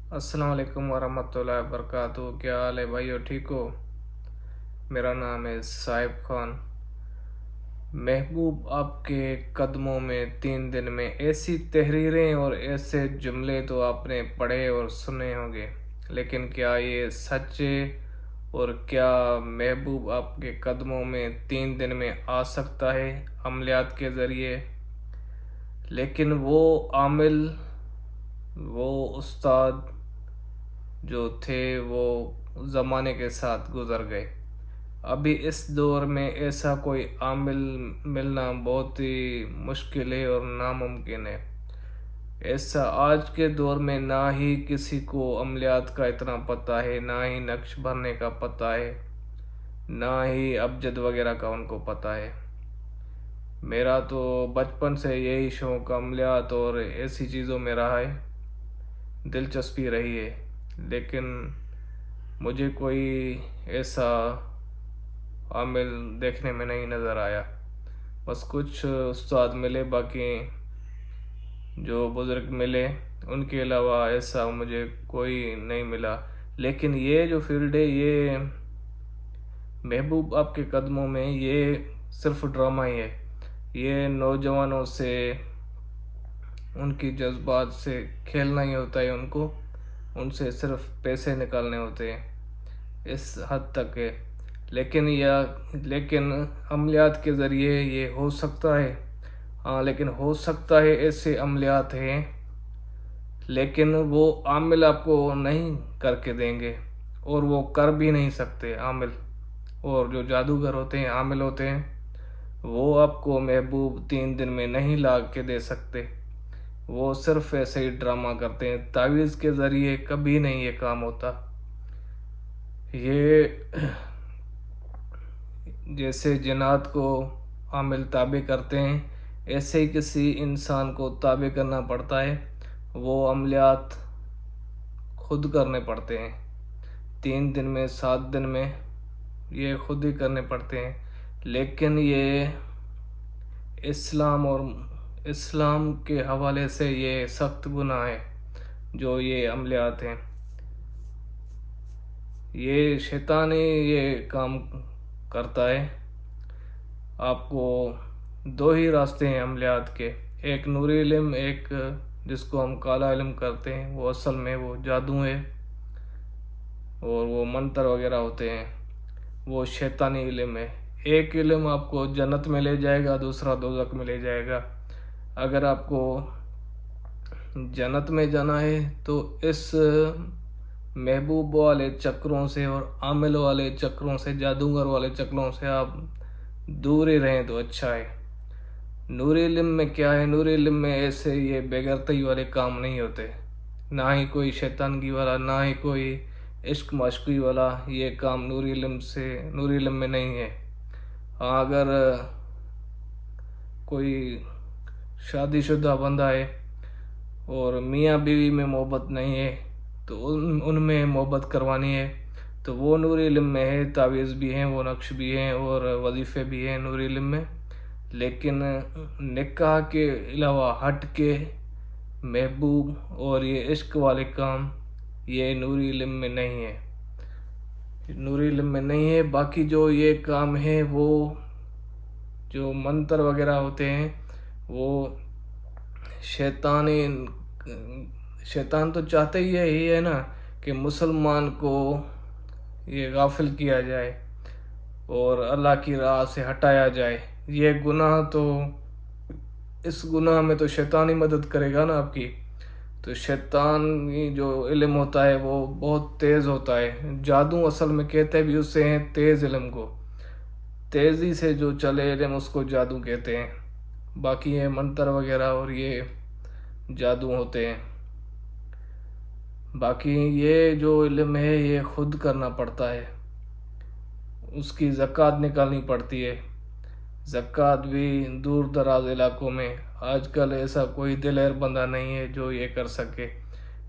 السلام علیکم ورحمۃ اللہ وبرکاتہ۔ کیا حال ہے بھائیو، ٹھیک ہو؟ میرا نام ہے صاحب خان۔ محبوب آپ کے قدموں میں 3 دن میں ایسی تحریریں اور ایسے جملے تو آپ نے پڑھے اور سنے ہوں گے، لیکن کیا یہ سچ ہے؟ اور کیا محبوب آپ کے قدموں میں 3 دن میں آ سکتا ہے عملیات کے ذریعے؟ لیکن وہ عامل، وہ استاد جو تھے وہ زمانے کے ساتھ گزر گئے۔ ابھی اس دور میں ایسا کوئی عامل ملنا بہت ہی مشکل ہے اور ناممکن ہے۔ ایسا آج کے دور میں نہ ہی کسی کو عملیات کا اتنا پتہ ہے، نہ ہی نقش بھرنے کا پتہ ہے، نہ ہی ابجد وغیرہ کا ان کو پتہ ہے۔ میرا تو بچپن سے یہی شوق عملیات اور ایسی چیزوں میں رہا ہے، دلچسپی رہی ہے، لیکن مجھے کوئی ایسا عامل دیکھنے میں نہیں نظر آیا۔ بس کچھ استاد ملے، باقی جو بزرگ ملے ان کے علاوہ ایسا مجھے کوئی نہیں ملا۔ لیکن یہ جو فیلڈ ہے، یہ محبوب آپ کے قدموں میں، یہ صرف ڈرامہ ہی ہے۔ یہ نوجوانوں سے، ان کی جذبات سے کھیلنا ہی ہوتا ہے، ان سے صرف پیسے نکالنے ہوتے ہیں، اس حد تک ہے۔ لیکن عملیات کے ذریعے یہ ہو سکتا ہے، ہاں، لیکن ہو سکتا ہے ایسے عملیات ہیں، لیکن وہ عامل آپ کو نہیں کر کے دیں گے، اور وہ کر بھی نہیں سکتے عامل۔ اور جو جادوگر ہوتے ہیں، عامل ہوتے ہیں، وہ آپ کو محبوب 3 دن میں نہیں لا کے دے سکتے۔ وہ صرف ایسے ہی ڈرامہ کرتے ہیں، تعویذ کے ذریعے کبھی نہیں یہ کام ہوتا۔ یہ جیسے جنات کو عامل تابع کرتے ہیں، ایسے ہی کسی انسان کو تابع کرنا پڑتا ہے۔ وہ عملیات خود کرنے پڑتے ہیں، 3 دن میں، 7 دن میں یہ خود ہی کرنے پڑتے ہیں۔ لیکن یہ اسلام کے حوالے سے یہ سخت گناہ ہے جو یہ عملیات ہیں۔ یہ شیطان ہی یہ کام کرتا ہے۔ آپ کو 2 ہی راستے ہیں عملیات کے، ایک نوری علم، ایک جس کو ہم کالا علم کرتے ہیں، وہ اصل میں وہ جادو ہے، اور وہ منتر وغیرہ ہوتے ہیں، وہ شیطانی علم ہے۔ ایک علم آپ کو جنت میں لے جائے گا، دوسرا دوزخ میں لے جائے گا۔ اگر آپ کو جنت میں جانا ہے تو اس محبوب والے چکروں سے اور عامل والے چکروں سے، جادوگر والے چکروں سے آپ دور ہی رہیں تو اچھا ہے۔ نوری علم میں کیا ہے؟ نوری علم میں ایسے یہ بےغیرتی والے کام نہیں ہوتے، نہ ہی کوئی شیطانگی والا، نہ ہی کوئی عشق معشوقی والا، یہ کام نوری علم میں نہیں ہے۔ ہاں، اگر کوئی شادی شدہ بندہ ہے اور میاں بیوی میں محبت نہیں ہے تو ان میں محبت کروانی ہے تو وہ نوری علم میں ہے، تعویذ بھی ہیں، وہ نقش بھی ہیں، اور وظیفے بھی ہیں نوری علم میں۔ لیکن نکاح کے علاوہ ہٹ کے محبوب اور یہ عشق والے کام، یہ نوری علم میں نہیں ہے، نوری علم میں نہیں ہے۔ باقی جو یہ کام ہے، وہ جو منتر وغیرہ ہوتے ہیں، وہ شیطان تو چاہتے ہی ہے نا کہ مسلمان کو یہ غافل کیا جائے اور اللہ کی راہ سے ہٹایا جائے۔ یہ گناہ تو، اس گناہ میں تو شیطان ہی مدد کرے گا نا آپ کی۔ تو شیطانی جو علم ہوتا ہے وہ بہت تیز ہوتا ہے۔ جادو اصل میں کہتے بھی اس سے ہیں تیز علم کو، تیزی سے جو چلے علم، اس کو جادو کہتے ہیں۔ باقی یہ منتر وغیرہ اور یہ جادو ہوتے ہیں۔ باقی یہ جو علم ہے یہ خود کرنا پڑتا ہے، اس کی زکوٰۃ نکالنی پڑتی ہے۔ زکوٰۃ بھی دور دراز علاقوں میں آج کل ایسا کوئی دلیر بندہ نہیں ہے جو یہ کر سکے۔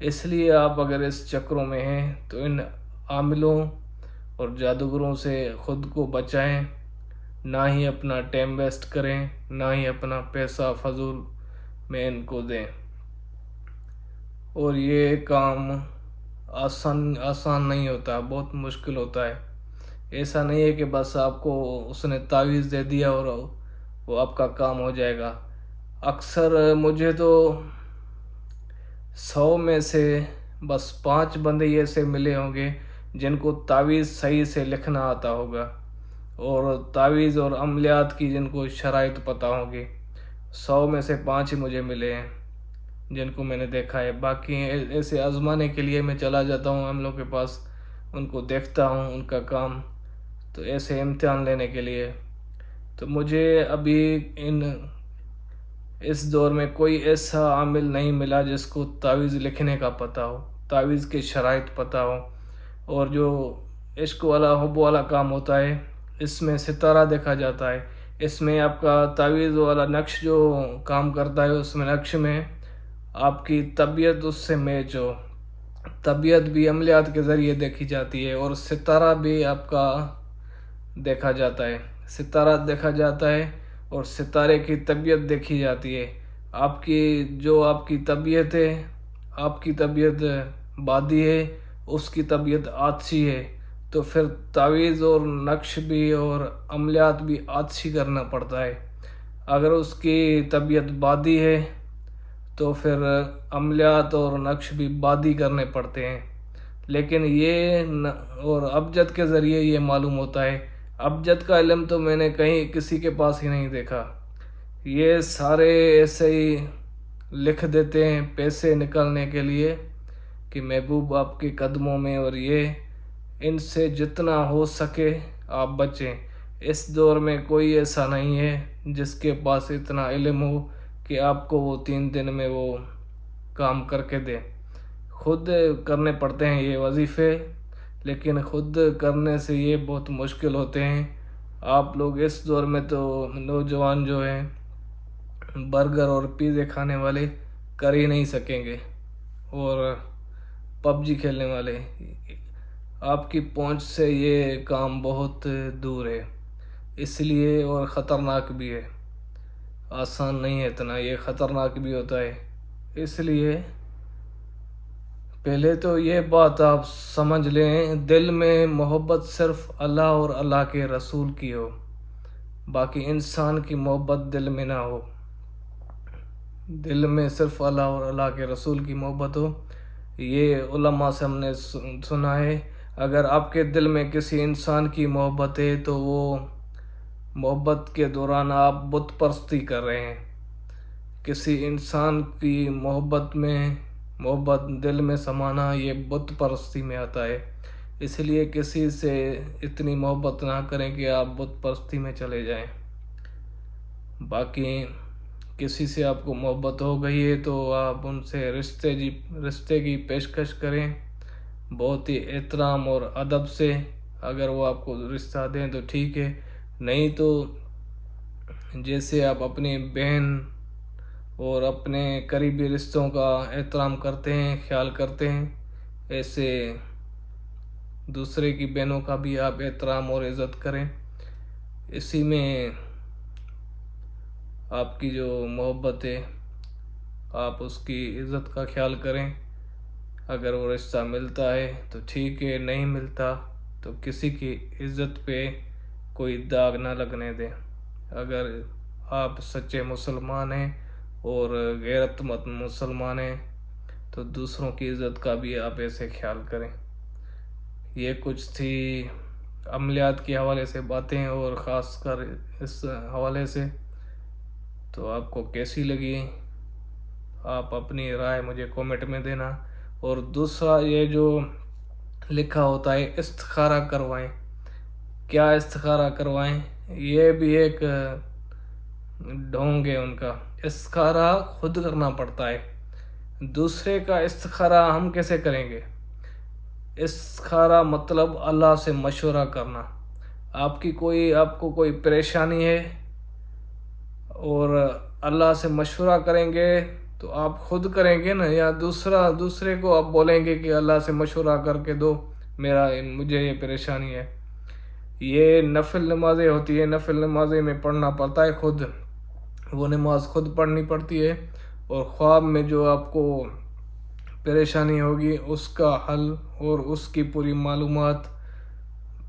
اس لیے آپ اگر اس چکروں میں ہیں تو ان عاملوں اور جادوگروں سے خود کو بچائیں، نہ ہی اپنا ٹائم ویسٹ کریں، نہ ہی اپنا پیسہ فضول میں ان کو دیں۔ اور یہ کام آسان نہیں ہوتا، بہت مشکل ہوتا ہے۔ ایسا نہیں ہے کہ بس آپ کو اس نے تعویذ دے دیا اور وہ آپ کا کام ہو جائے گا۔ اکثر مجھے تو 100 میں سے بس 5 بندے ایسے ملے ہوں گے جن کو تعویذ صحیح سے لکھنا آتا ہوگا، اور تعویذ اور عملیات کی جن کو شرائط پتہ ہوں گی۔ 100 میں سے 5 ہی مجھے ملے ہیں جن کو میں نے دیکھا ہے۔ باقی ایسے آزمانے کے لیے میں چلا جاتا ہوں ہم لوگ کے پاس، ان کو دیکھتا ہوں ان کا کام، تو ایسے امتحان لینے کے لیے۔ تو مجھے ابھی اس دور میں کوئی ایسا عامل نہیں ملا جس کو تعویذ لکھنے کا پتہ ہو، تعویذ کے شرائط پتہ ہو۔ اور جو عشق والا حب والا کام ہوتا ہے، اس میں ستارہ دیکھا جاتا ہے، اس میں آپ کا تعویذ والا نقش جو کام کرتا ہے، اس میں نقش میں آپ کی طبیعت اس سے میچ ہو۔ طبیعت بھی عملیات کے ذریعے دیکھی جاتی ہے، اور ستارہ بھی آپ کا دیکھا جاتا ہے، ستارہ دیکھا جاتا ہے اور ستارے کی طبیعت دیکھی جاتی ہے۔ آپ کی طبیعت ہے، آپ کی طبیعت بادی ہے، اس کی طبیعت آتشی ہے، تو پھر تعویذ اور نقش بھی اور عملیات بھی آتشی کرنا پڑتا ہے۔ اگر اس کی طبیعت بادی ہے تو پھر عملیات اور نقش بھی بادی کرنے پڑتے ہیں۔ لیکن یہ اور ابجد کے ذریعے یہ معلوم ہوتا ہے۔ ابجد کا علم تو میں نے کہیں کسی کے پاس ہی نہیں دیکھا۔ یہ سارے ایسے ہی لکھ دیتے ہیں پیسے نکالنے کے لیے کہ محبوب آپ کے قدموں میں، اور یہ ان سے جتنا ہو سکے آپ بچیں۔ اس دور میں کوئی ایسا نہیں ہے جس کے پاس اتنا علم ہو کہ آپ کو وہ 3 دن میں وہ کام کر کے دے۔ خود کرنے پڑتے ہیں یہ وظیفے، لیکن خود کرنے سے یہ بہت مشکل ہوتے ہیں۔ آپ لوگ اس دور میں تو نوجوان جو ہیں برگر اور پیزے کھانے والے کر ہی نہیں سکیں گے، اور پب جی کھیلنے والے، آپ کی پہنچ سے یہ کام بہت دور ہے، اس لیے، اور خطرناک بھی ہے، آسان نہیں ہے اتنا، یہ خطرناک بھی ہوتا ہے۔ اس لیے پہلے تو یہ بات آپ سمجھ لیں، دل میں محبت صرف اللہ اور اللہ کے رسول کی ہو، باقی انسان کی محبت دل میں نہ ہو۔ دل میں صرف اللہ اور اللہ کے رسول کی محبت ہو، یہ علماء سے ہم نے سنا ہے۔ اگر آپ کے دل میں کسی انسان کی محبت ہے تو وہ محبت کے دوران آپ بت پرستی کر رہے ہیں۔ کسی انسان کی محبت دل میں سمانا، یہ بت پرستی میں آتا ہے۔ اس لیے کسی سے اتنی محبت نہ کریں کہ آپ بت پرستی میں چلے جائیں۔ باقی کسی سے آپ کو محبت ہو گئی ہے تو آپ ان سے رشتے کی پیشکش کریں، بہت ہی احترام اور ادب سے۔ اگر وہ آپ کو رشتہ دیں تو ٹھیک ہے، نہیں تو جیسے آپ اپنی بہن اور اپنے قریبی رشتوں کا احترام کرتے ہیں، خیال کرتے ہیں، ایسے دوسرے کی بہنوں کا بھی آپ احترام اور عزت کریں۔ اسی میں آپ کی جو محبت ہے آپ اس کی عزت کا خیال کریں۔ اگر وہ رشتہ ملتا ہے تو ٹھیک ہے، نہیں ملتا تو کسی کی عزت پہ کوئی داغ نہ لگنے دیں۔ اگر آپ سچے مسلمان ہیں اور غیرت مند مسلمان ہیں تو دوسروں کی عزت کا بھی آپ ایسے خیال کریں۔ یہ کچھ تھی عملیات کے حوالے سے باتیں، اور خاص کر اس حوالے سے۔ تو آپ کو کیسی لگی، آپ اپنی رائے مجھے کومنٹ میں دینا۔ اور دوسرا، یہ جو لکھا ہوتا ہے استخارہ کروائیں، کیا استخارہ کروائیں، یہ بھی ایک ڈھونگ ہے ان کا۔ استخارہ خود کرنا پڑتا ہے، دوسرے کا استخارہ ہم کیسے کریں گے؟ استخارہ مطلب اللہ سے مشورہ کرنا۔ آپ کو کوئی پریشانی ہے اور اللہ سے مشورہ کریں گے تو آپ خود کریں گے نا، یا دوسرے کو آپ بولیں گے کہ اللہ سے مشورہ کر کے دو، مجھے یہ پریشانی ہے۔ یہ نفل نمازیں ہوتی ہے، نفل نمازیں میں پڑھنا پڑتا ہے خود، وہ نماز خود پڑھنی پڑتی ہے۔ اور خواب میں جو آپ کو پریشانی ہوگی اس کا حل اور اس کی پوری معلومات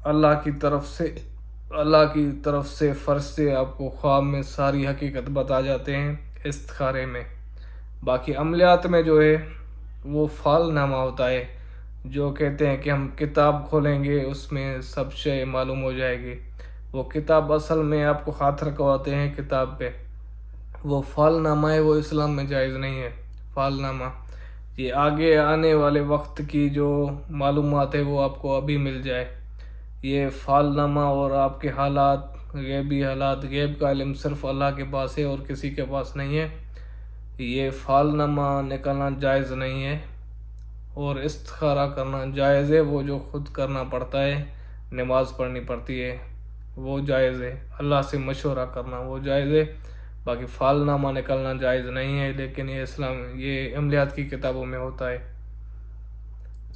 اللہ کی طرف سے فرشتے آپ کو خواب میں ساری حقیقت بتا جاتے ہیں استخارے میں۔ باقی عملیات میں جو ہے وہ فال نامہ ہوتا ہے، جو کہتے ہیں کہ ہم کتاب کھولیں گے اس میں سب شے معلوم ہو جائے گی۔ وہ کتاب اصل میں آپ کو ہاتھ رکھواتے ہیں کتاب پہ، وہ فال نامہ ہے، وہ اسلام میں جائز نہیں ہے فال نامہ۔ یہ آگے آنے والے وقت کی جو معلومات ہے وہ آپ کو ابھی مل جائے۔ یہ فال نامہ اور آپ کے حالات، غیبی حالات، غیب کا علم صرف اللہ کے پاس ہے اور کسی کے پاس نہیں ہے۔ یہ فال نامہ نکالنا جائز نہیں ہے اور استخارہ کرنا جائز ہے، وہ جو خود کرنا پڑتا ہے، نماز پڑھنی پڑتی ہے وہ جائز ہے، اللہ سے مشورہ کرنا وہ جائز ہے۔ باقی فال نامہ نکالنا جائز نہیں ہے، لیکن یہ عملیات کی کتابوں میں ہوتا ہے۔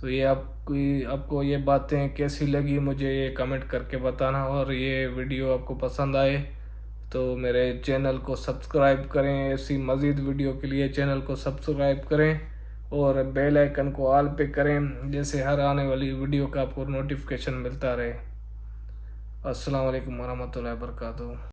تو یہ آپ کو یہ باتیں کیسی لگی مجھے یہ کمنٹ کر کے بتانا، اور یہ ویڈیو آپ کو پسند آئے تو میرے چینل کو سبسکرائب کریں، ایسی مزید ویڈیو کے لیے چینل کو سبسکرائب کریں اور بیل آئیکن کو آل پہ کریں، جیسے ہر آنے والی ویڈیو کا آپ کو نوٹیفیکیشن ملتا رہے۔ السلام علیکم ورحمۃ اللہ وبرکاتہ۔